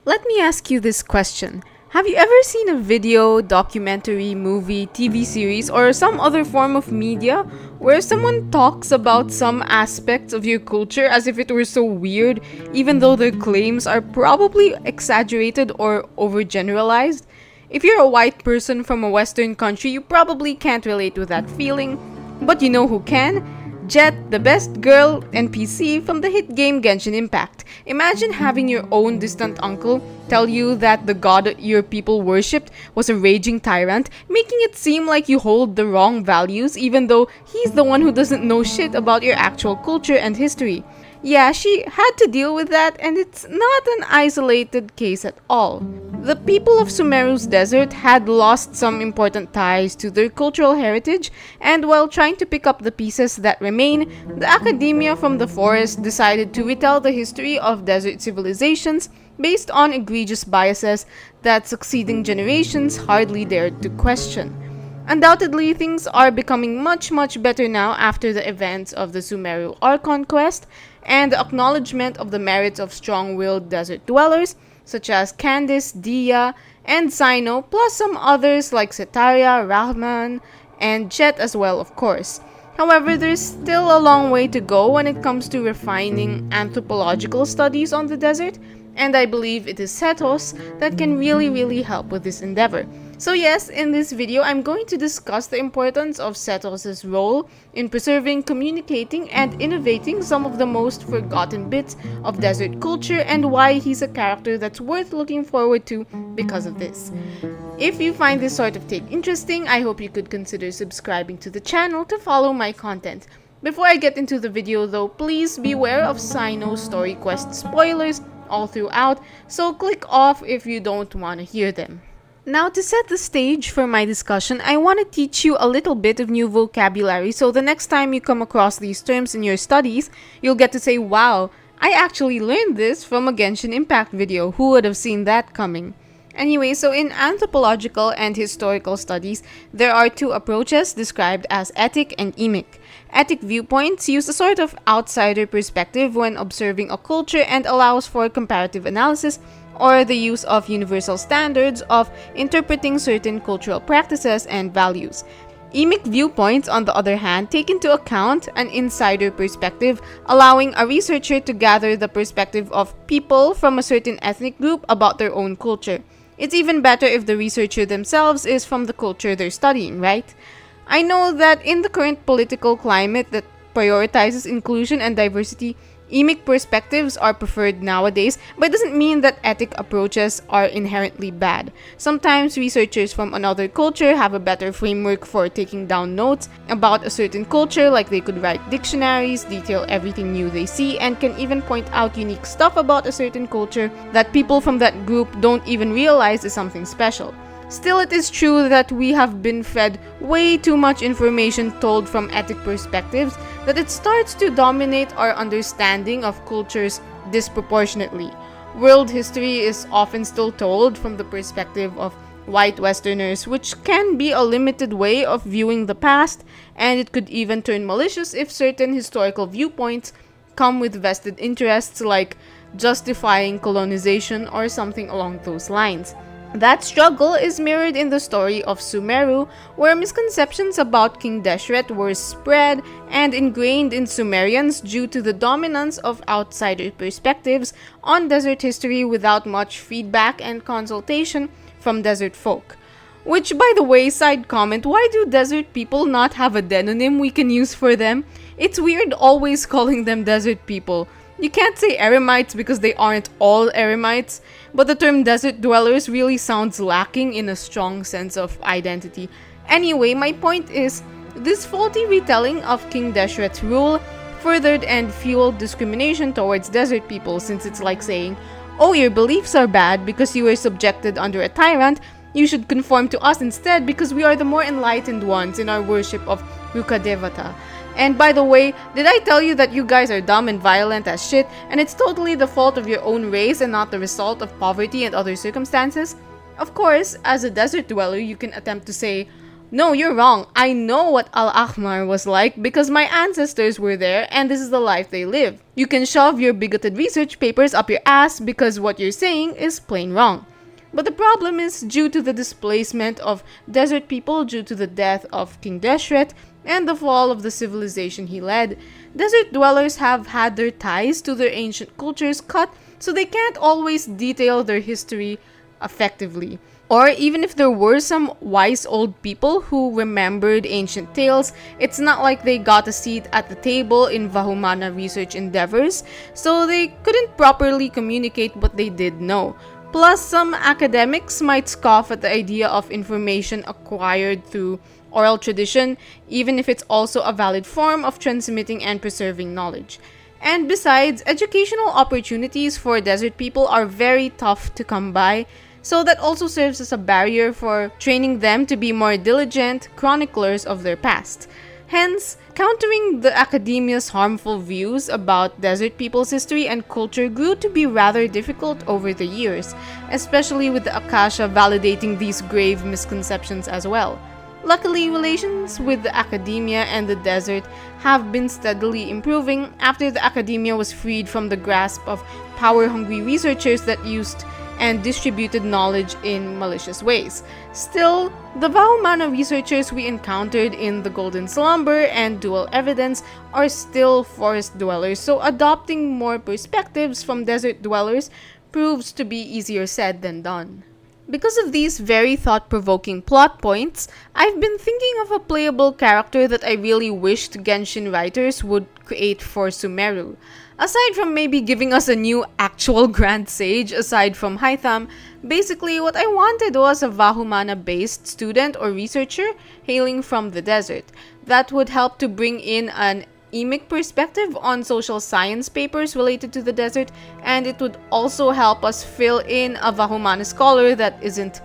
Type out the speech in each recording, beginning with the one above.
Let me ask you this question. Have you ever seen a video, documentary, movie, TV series, or some other form of media where someone talks about some aspects of your culture as if it were so weird, even though their claims are probably exaggerated or overgeneralized? If you're a white person from a Western country, you probably can't relate with that feeling, but you know who can? Jet, the best girl NPC from the hit game Genshin Impact. Imagine having your own distant uncle tell you that the god your people worshipped was a raging tyrant, making it seem like you hold the wrong values even though he's the one who doesn't know shit about your actual culture and history. Yeah, she had to deal with that, and it's not an isolated case at all. The people of Sumeru's desert had lost some important ties to their cultural heritage, and while trying to pick up the pieces that remain, the academia from the forest decided to retell the history of desert civilizations based on egregious biases that succeeding generations hardly dared to question. Undoubtedly, things are becoming much better now after the events of the Sumeru Archon quest and the acknowledgement of the merits of strong-willed desert dwellers such as Candice, Dia, and Sino, plus some others like Setaria, Rahman, and Jet as well, of course. However, there's still a long way to go when it comes to refining anthropological studies on the desert, and I believe it is Sethos that can really help with this endeavor. So yes, in this video, I'm going to discuss the importance of Sethos' role in preserving, communicating, and innovating some of the most forgotten bits of desert culture and why he's a character that's worth looking forward to because of this. If you find this sort of take interesting, I hope you could consider subscribing to the channel to follow my content. Before I get into the video though, please beware of Sino's story quest spoilers all throughout, so click off if you don't want to hear them. Now, to set the stage for my discussion, I want to teach you a little bit of new vocabulary so the next time you come across these terms in your studies, you'll get to say, wow, I actually learned this from a Genshin Impact video. Who would have seen that coming? Anyway, so in anthropological and historical studies, there are two approaches described as Etic and Emic. Etic viewpoints use a sort of outsider perspective when observing a culture and allows for comparative analysis or the use of universal standards of interpreting certain cultural practices and values. Emic viewpoints, on the other hand, take into account an insider perspective, allowing a researcher to gather the perspective of people from a certain ethnic group about their own culture. It's even better if the researcher themselves is from the culture they're studying, right? I know that in the current political climate that prioritizes inclusion and diversity, Emic perspectives are preferred nowadays, but it doesn't mean that Etic approaches are inherently bad. Sometimes researchers from another culture have a better framework for taking down notes about a certain culture, like they could write dictionaries, detail everything new they see, and can even point out unique stuff about a certain culture that people from that group don't even realize is something special. Still, it is true that we have been fed way too much information told from Etic perspectives that it starts to dominate our understanding of cultures disproportionately. World history is often still told from the perspective of white Westerners, which can be a limited way of viewing the past, and it could even turn malicious if certain historical viewpoints come with vested interests like justifying colonization or something along those lines. That struggle is mirrored in the story of Sumeru, where misconceptions about King Deshret were spread and ingrained in Sumerians due to the dominance of outsider perspectives on desert history without much feedback and consultation from desert folk. Which, by the way, side comment, why do desert people not have a demonym we can use for them? It's weird always calling them desert people. You can't say Eremites because they aren't all Eremites, but the term desert dwellers really sounds lacking in a strong sense of identity. Anyway, my point is, this faulty retelling of King Deshret's rule furthered and fueled discrimination towards desert people, since it's like saying, oh, your beliefs are bad because you were subjected under a tyrant, you should conform to us instead because we are the more enlightened ones in our worship of Rukadevata. And by the way, did I tell you that you guys are dumb and violent as shit, and it's totally the fault of your own race and not the result of poverty and other circumstances? Of course, as a desert dweller, you can attempt to say, No, you're wrong. I know what Al Ahmar was like because my ancestors were there and this is the life they live. You can shove your bigoted research papers up your ass because what you're saying is plain wrong. But the problem is due to the displacement of desert people due to the death of King Deshret and the fall of the civilization he led. Desert dwellers have had their ties to their ancient cultures cut, so they can't always detail their history effectively. Or even if there were some wise old people who remembered ancient tales, it's not like they got a seat at the table in Vahumana research endeavors, so they couldn't properly communicate what they did know. Plus, some academics might scoff at the idea of information acquired through oral tradition, even if it's also a valid form of transmitting and preserving knowledge. And besides, educational opportunities for desert people are very tough to come by, so that also serves as a barrier for training them to be more diligent chroniclers of their past. Hence, countering the academia's harmful views about desert people's history and culture grew to be rather difficult over the years, especially with the Akasha validating these grave misconceptions as well. Luckily, relations with the academia and the desert have been steadily improving after the academia was freed from the grasp of power-hungry researchers that used and distributed knowledge in malicious ways. Still, the Vahumana researchers we encountered in the Golden Slumber and Dual Evidence are still forest dwellers, so adopting more perspectives from desert dwellers proves to be easier said than done. Because of these very thought-provoking plot points, I've been thinking of a playable character that I really wished Genshin writers would create for Sumeru. Aside from maybe giving us a new actual Grand Sage aside from Hytham, basically what I wanted was a Vahumana-based student or researcher hailing from the desert. That would help to bring in an Emic perspective on social science papers related to the desert, and it would also help us fill in a Vahumana scholar that isn't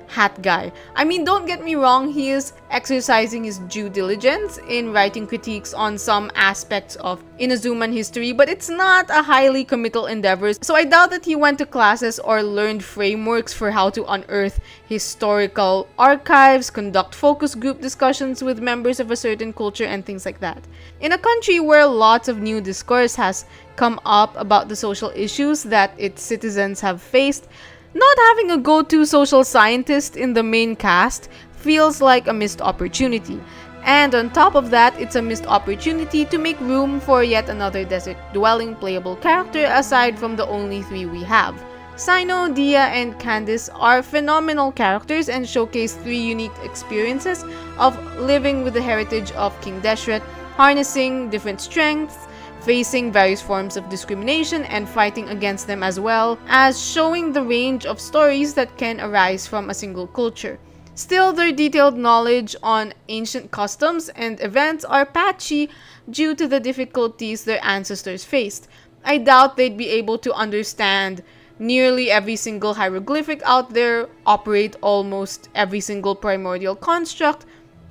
Hat Guy. I mean, don't get me wrong, he is exercising his due diligence in writing critiques on some aspects of Inazuman history, but it's not a highly committal endeavor, so I doubt that he went to classes or learned frameworks for how to unearth historical archives, conduct focus group discussions with members of a certain culture, and things like that. In a country where lots of new discourse has come up about the social issues that its citizens have faced, not having a go-to social scientist in the main cast feels like a missed opportunity. And on top of that, it's a missed opportunity to make room for yet another desert-dwelling playable character aside from the only three we have. Sino, Dia, and Candice are phenomenal characters and showcase three unique experiences of living with the heritage of King Deshret, harnessing different strengths, facing various forms of discrimination and fighting against them, as well as showing the range of stories that can arise from a single culture. Still, their detailed knowledge on ancient customs and events are patchy due to the difficulties their ancestors faced. I doubt they'd be able to understand nearly every single hieroglyphic out there, operate almost every single primordial construct,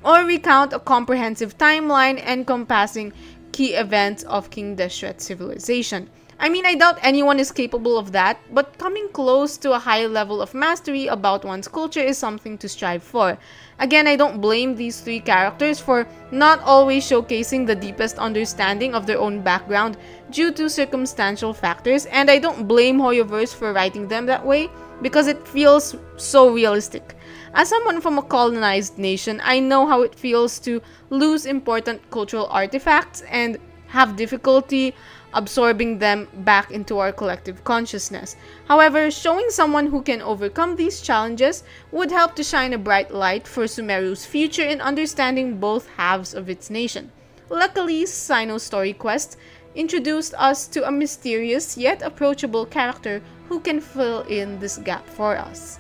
or recount a comprehensive timeline encompassing key events of King Deshret's civilization. I mean, I doubt anyone is capable of that, but coming close to a high level of mastery about one's culture is something to strive for. Again, I don't blame these three characters for not always showcasing the deepest understanding of their own background due to circumstantial factors, and I don't blame Hoyoverse for writing them that way because it feels so realistic. As someone from a colonized nation, I know how it feels to lose important cultural artifacts and have difficulty absorbing them back into our collective consciousness. However, showing someone who can overcome these challenges would help to shine a bright light for Sumeru's future in understanding both halves of its nation. Luckily, Sino's story quest introduced us to a mysterious yet approachable character who can fill in this gap for us.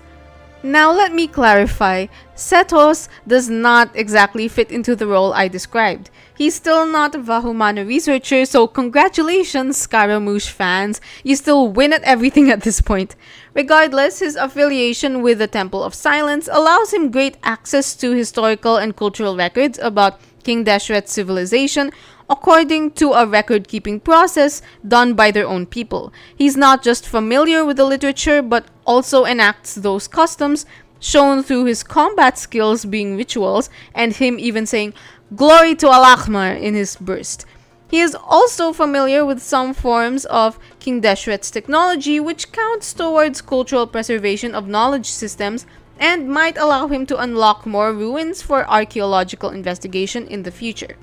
Now let me clarify, Sethos does not exactly fit into the role I described. He's still not a Vahumana researcher, so congratulations Scaramouche fans, you still win at everything at this point. Regardless, his affiliation with the Temple of Silence allows him great access to historical and cultural records about King Deshret's civilization, according to a record-keeping process done by their own people. He's not just familiar with the literature, but also enacts those customs shown through his combat skills being rituals and him even saying "Glory to Al-Ahmar" in his burst. He is also familiar with some forms of King Deshret's technology, which counts towards cultural preservation of knowledge systems and might allow him to unlock more ruins for archaeological investigation in the future.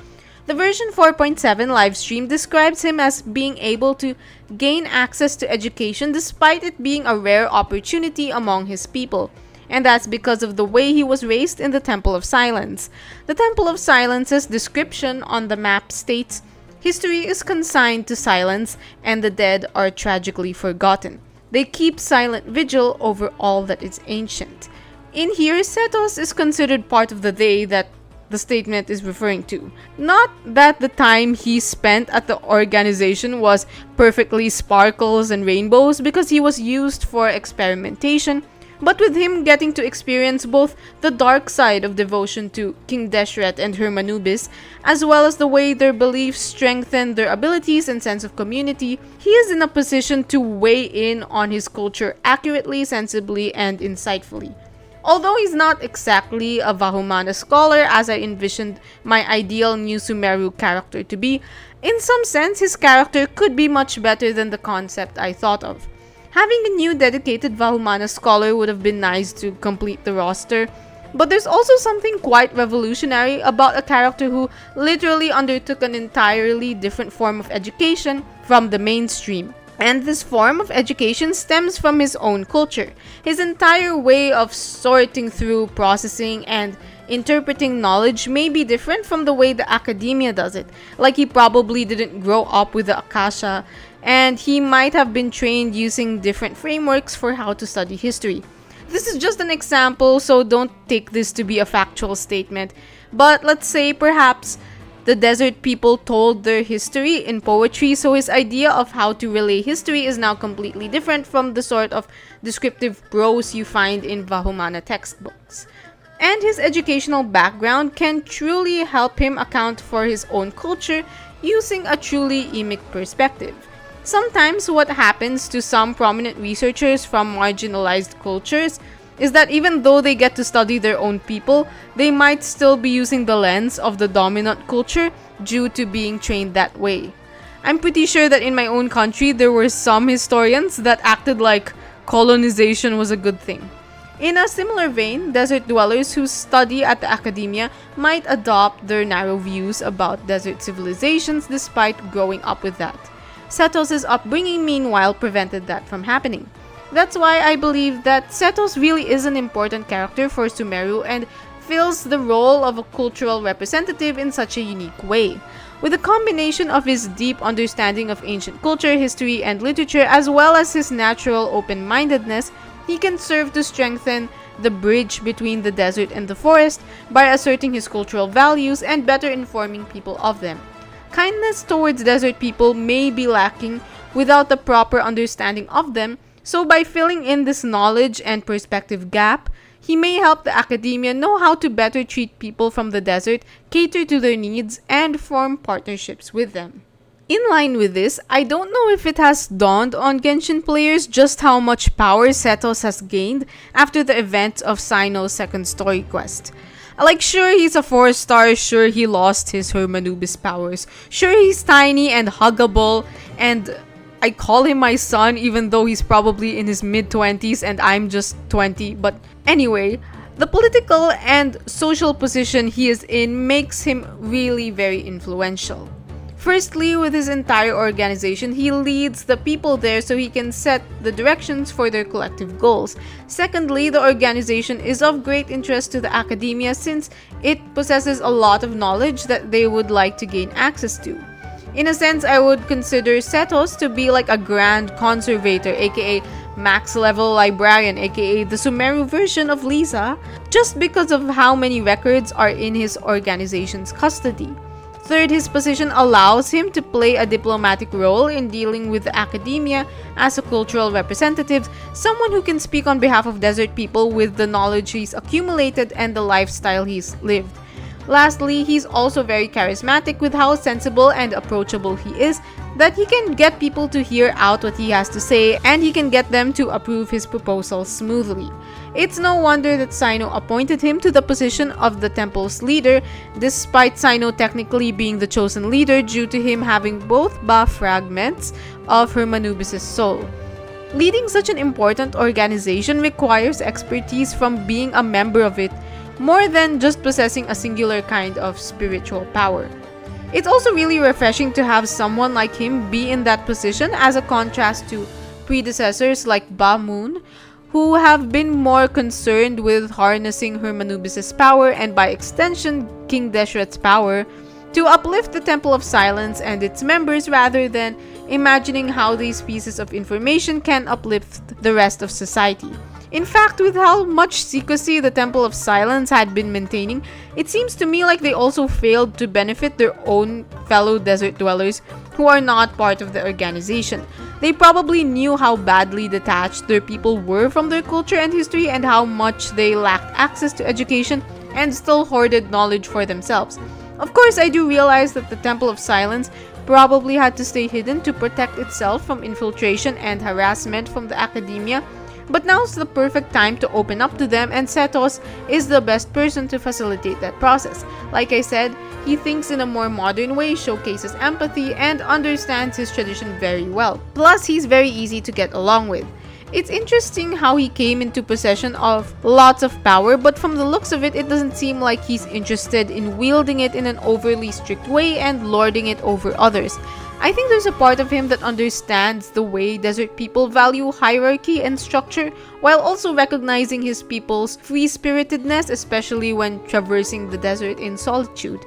The version 4.7 livestream describes him as being able to gain access to education despite it being a rare opportunity among his people. And that's because of the way he was raised in the Temple of Silence. The Temple of Silence's description on the map states, "History is consigned to silence, and the dead are tragically forgotten. They keep silent vigil over all that is ancient." In here, Sethos is considered part of the they that the statement is referring to. Not that the time he spent at the organization was perfectly sparkles and rainbows because he was used for experimentation, but with him getting to experience both the dark side of devotion to King Deshret and her Manubis, as well as the way their beliefs strengthen their abilities and sense of community, he is in a position to weigh in on his culture accurately, sensibly, and insightfully. Although he's not exactly a Vahumana scholar as I envisioned my ideal new Sumeru character to be, in some sense his character could be much better than the concept I thought of. Having a new dedicated Vahumana scholar would have been nice to complete the roster, but there's also something quite revolutionary about a character who literally undertook an entirely different form of education from the mainstream. And this form of education stems from his own culture. His entire way of sorting through, processing, and interpreting knowledge may be different from the way the academia does it. Like he probably didn't grow up with the Akasha, and he might have been trained using different frameworks for how to study history. This is just an example, so don't take this to be a factual statement. But let's say perhaps the desert people told their history in poetry, so his idea of how to relay history is now completely different from the sort of descriptive prose you find in Vahumana textbooks. And his educational background can truly help him account for his own culture using a truly Emic perspective. Sometimes what happens to some prominent researchers from marginalized cultures is that even though they get to study their own people, they might still be using the lens of the dominant culture due to being trained that way. I'm pretty sure that in my own country, there were some historians that acted like colonization was a good thing. In a similar vein, desert dwellers who study at the academia might adopt their narrow views about desert civilizations despite growing up with that. Sethos' upbringing, meanwhile, prevented that from happening. That's why I believe that Sethos really is an important character for Sumeru and fills the role of a cultural representative in such a unique way. With a combination of his deep understanding of ancient culture, history, and literature, as well as his natural open-mindedness, he can serve to strengthen the bridge between the desert and the forest by asserting his cultural values and better informing people of them. Kindness towards desert people may be lacking without the proper understanding of them, so by filling in this knowledge and perspective gap, he may help the academia know how to better treat people from the desert, cater to their needs, and form partnerships with them. In line with this, I don't know if it has dawned on Genshin players just how much power Sethos has gained after the event of Sino's second story quest. Like, sure, he's a 4-star, sure, he lost his Hermanubis powers, sure, he's tiny and huggable, and I call him my son even though he's probably in his mid-20s and I'm just 20, but anyway, the political and social position he is in makes him really very influential. Firstly, with his entire organization, he leads the people there so he can set the directions for their collective goals. Secondly, the organization is of great interest to the academia since it possesses a lot of knowledge that they would like to gain access to. In a sense, I would consider Sethos to be like a grand conservator, aka max level librarian, aka the Sumeru version of Lisa, just because of how many records are in his organization's custody. Third, his position allows him to play a diplomatic role in dealing with the academia as a cultural representative, someone who can speak on behalf of desert people with the knowledge he's accumulated and the lifestyle he's lived. Lastly, he's also very charismatic with how sensible and approachable he is, that he can get people to hear out what he has to say, and he can get them to approve his proposals smoothly. It's no wonder that Sino appointed him to the position of the temple's leader, despite Sino technically being the chosen leader due to him having both Ba fragments of Hermanubis' soul. Leading such an important organization requires expertise from being a member of it, more than just possessing a singular kind of spiritual power. It's also really refreshing to have someone like him be in that position, as a contrast to predecessors like Ba Moon, who have been more concerned with harnessing Hermanubis' power and by extension King Deshret's power to uplift the Temple of Silence and its members, rather than imagining how these pieces of information can uplift the rest of society. In fact, with how much secrecy the Temple of Silence had been maintaining, it seems to me like they also failed to benefit their own fellow desert dwellers who are not part of the organization. They probably knew how badly detached their people were from their culture and history, and how much they lacked access to education and still hoarded knowledge for themselves. Of course, I do realize that the Temple of Silence probably had to stay hidden to protect itself from infiltration and harassment from the academia, but now's the perfect time to open up to them, and Sethos is the best person to facilitate that process. Like I said, he thinks in a more modern way, showcases empathy, and understands his tradition very well. Plus, he's very easy to get along with. It's interesting how he came into possession of lots of power, but from the looks of it, it doesn't seem like he's interested in wielding it in an overly strict way and lording it over others. I think there's a part of him that understands the way desert people value hierarchy and structure, while also recognizing his people's free-spiritedness, especially when traversing the desert in solitude.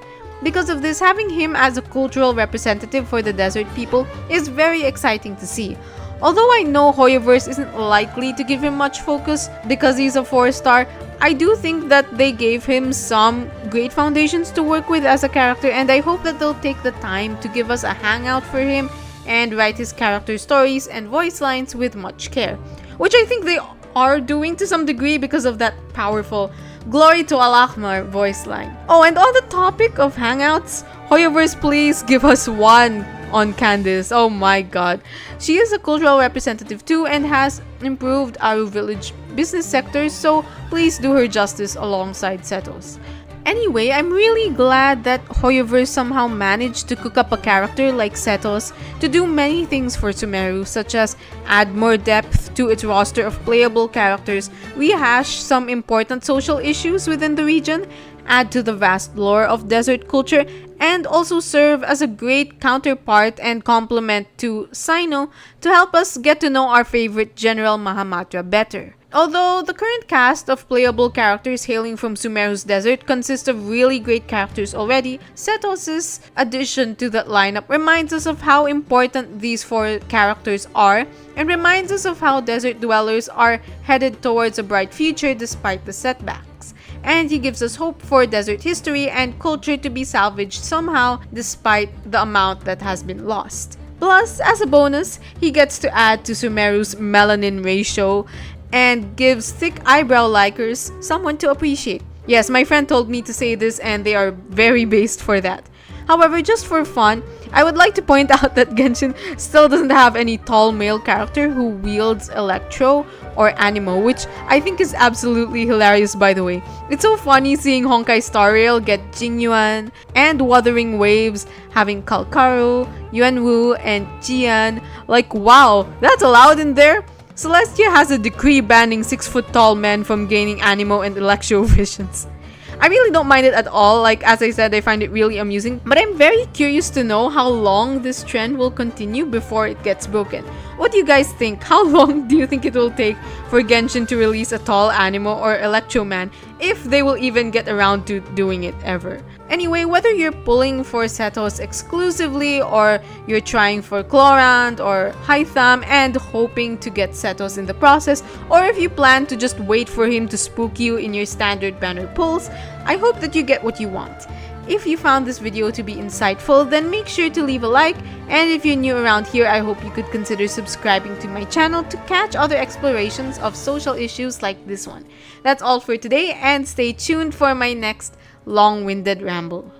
Because of this, having him as a cultural representative for the desert people is very exciting to see. Although I know Hoyoverse isn't likely to give him much focus because he's a 4-star, I do think that they gave him some great foundations to work with as a character, and I hope that they'll take the time to give us a hangout for him and write his character stories and voice lines with much care, which I think they are doing to some degree because of that powerful "Glory to Al-Ahmar" voice line. Oh, and on the topic of hangouts, Hoyoverse, please give us one on Candice. Oh my god. She is a cultural representative too and has improved Aru Village business sectors, so please do her justice alongside Sethos. Anyway, I'm really glad that Hoyoverse somehow managed to cook up a character like Sethos to do many things for Sumeru, such as add more depth to its roster of playable characters, rehash some important social issues within the region, add to the vast lore of desert culture, and also serve as a great counterpart and complement to Sino to help us get to know our favorite General Mahamatra better. Although the current cast of playable characters hailing from Sumeru's desert consists of really great characters already, Sethos' addition to that lineup reminds us of how important these 4 characters are, and reminds us of how desert dwellers are headed towards a bright future despite the setbacks. And he gives us hope for desert history and culture to be salvaged somehow despite the amount that has been lost. Plus, as a bonus, he gets to add to Sumeru's melanin ratio and gives thick eyebrow likers someone to appreciate. Yes, my friend told me to say this and they are very based for that. However, just for fun, I would like to point out that Genshin still doesn't have any tall male character who wields Electro or Animo, which I think is absolutely hilarious, by the way. It's so funny seeing Honkai Star Rail get Jingyuan and Wuthering Waves having Kalkaru, Yuanwu, and Jian. Like, wow, that's allowed in there? Celestia has a decree banning 6-foot-tall men from gaining Animo and Electro visions. I really don't mind it at all. Like, as I said, I find it really amusing, but I'm very curious to know how long this trend will continue before it gets broken. What do you guys think? How long do you think it will take for Genshin to release a tall Animo or Electro man, if they will even get around to doing it ever? Anyway, whether you're pulling for Sethos exclusively, or you're trying for Chlorand or Hytham and hoping to get Sethos in the process, or if you plan to just wait for him to spook you in your standard banner pulls, I hope that you get what you want. If you found this video to be insightful, then make sure to leave a like, and if you're new around here, I hope you could consider subscribing to my channel to catch other explorations of social issues like this one. That's all for today, and stay tuned for my next long-winded ramble.